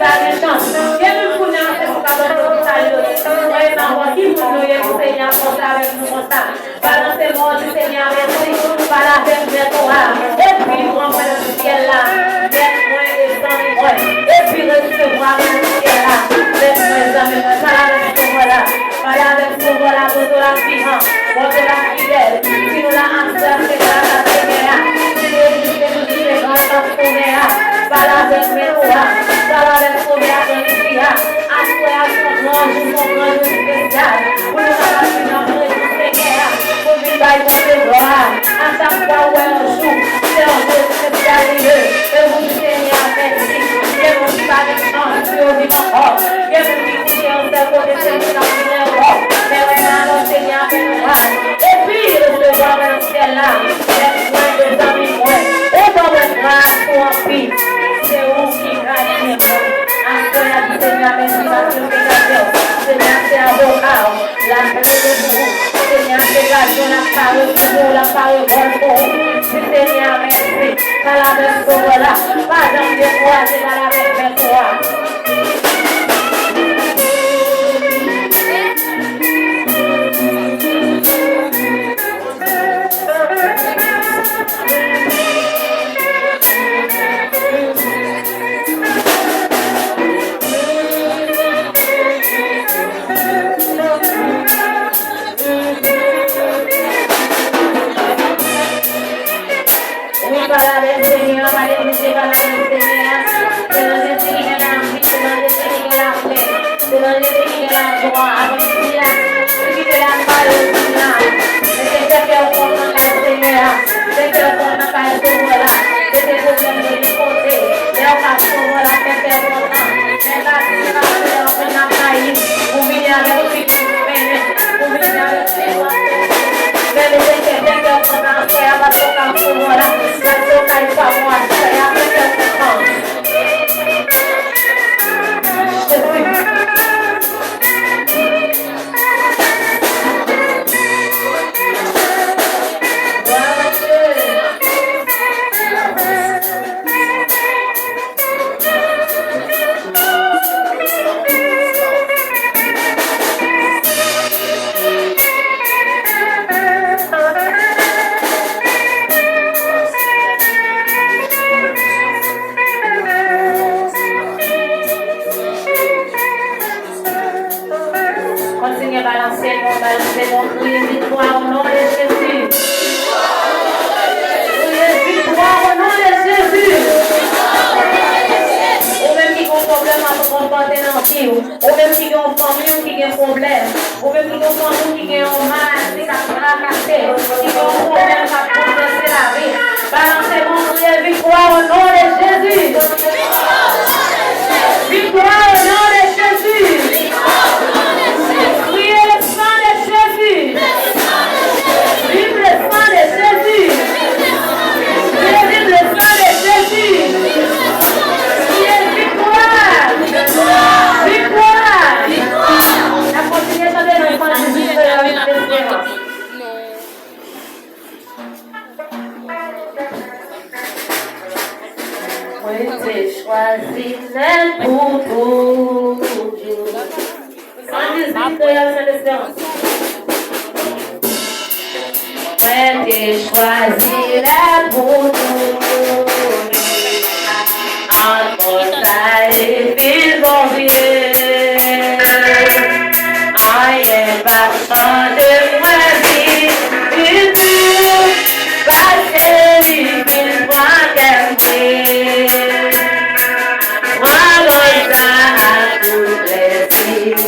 pas de chance. Quel est le premier c'est pour pas de salut. Moi, ma voix qui vous nous est Seigneur, pour ça avec nous, pour ça. Balancez-moi du Seigneur, merci. Par la peine de toi. Et puis, moi, le ciel là. Laisse-moi et sans moi. Et puis, recevoir le ciel là. Laisse-moi les amis, par avec ce voilà. Par avec ce voilà, pour la fille. Pour la fidèle. Si nous la answer, c'est la Seigneur. Si nous nous disons, grand Seigneur. Par avec mes lois. Par avec ce voilà, après à son grand spécial. Pour nous avoir une entrée du Seigneur. Pour nous bailler de gloire. À chaque fois où elle joue, c'est un jeu spécial. Et vous, Seigneur, merci. Et vous, pas de chance, sur le corps. Et vous, qui est en cerveau de Seigneur, mais maintenant, Seigneur, et puis, recevoir le ciel là. Laisse-moi des amis, et dans le grâce pour en vie. C'est où qui gagne. Après la Seigneur, merci, Seigneur, c'est avocat. La paix de vous. Seigneur, c'est la parole bonne pour vous. Seigneur, merci. Par la même chose là. Pas dans le foi, c'est par la même foi. Ou même qui ont famille qui ont problème, ou même qui ont famille qui ont mal, qui ont fracassé, qui ont problème à progresser la vie. Balancez-moi crier victoire au nom de Jésus. Victoire au nom de Jésus. Criez le sang de Jésus. Vive le sang de Jésus. Vive le sang de Jésus. Criez victoire. Victoire. La continuation de l'enfant, la musique de la vie de l'espérance. Moi, j'ai choisi même pour tout Dieu. 118 de l'espérance. Moi, j'ai choisi même pour tout Dieu. En conseil, fils bon Dieu. I pas de moi vie, du tout, passer du film, moi d'aimer. Moi, l'autre à toutes les îles.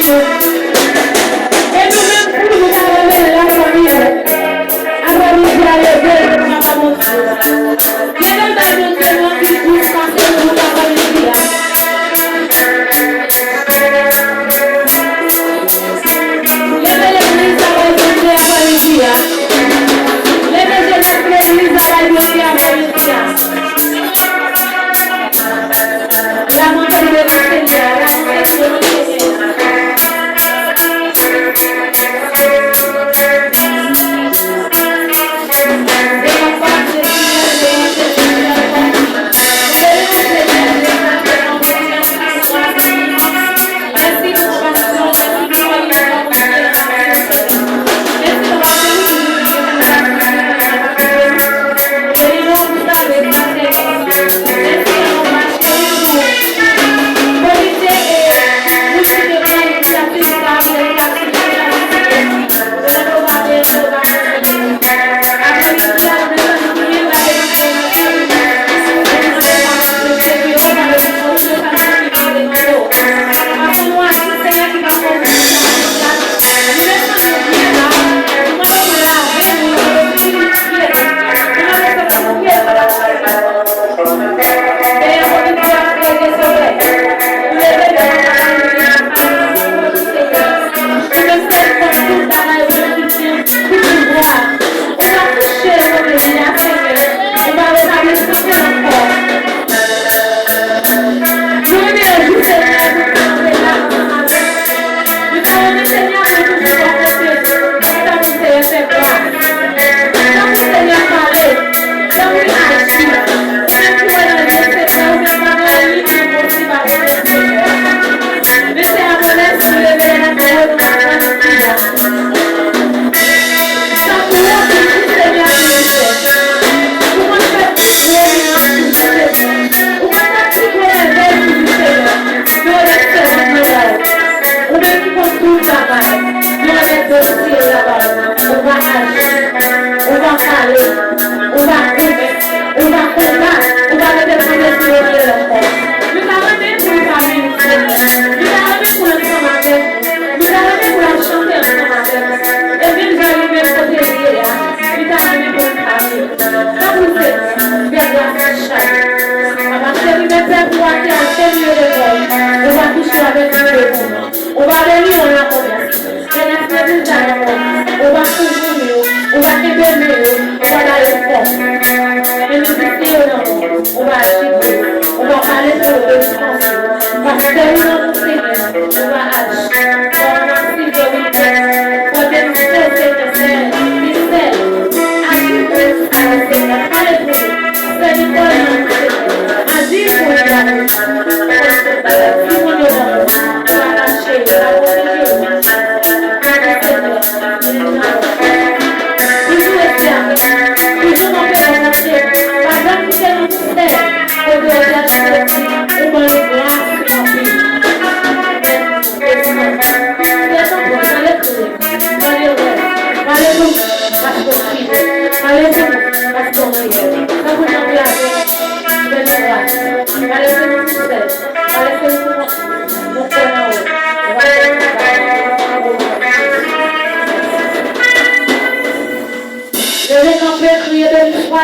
Et nous-mêmes, pour nous avons la famille, avant de dire à l'église, nous avons montré. Il y a des gens qui disent parce que nous avons dit.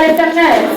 L'éternel,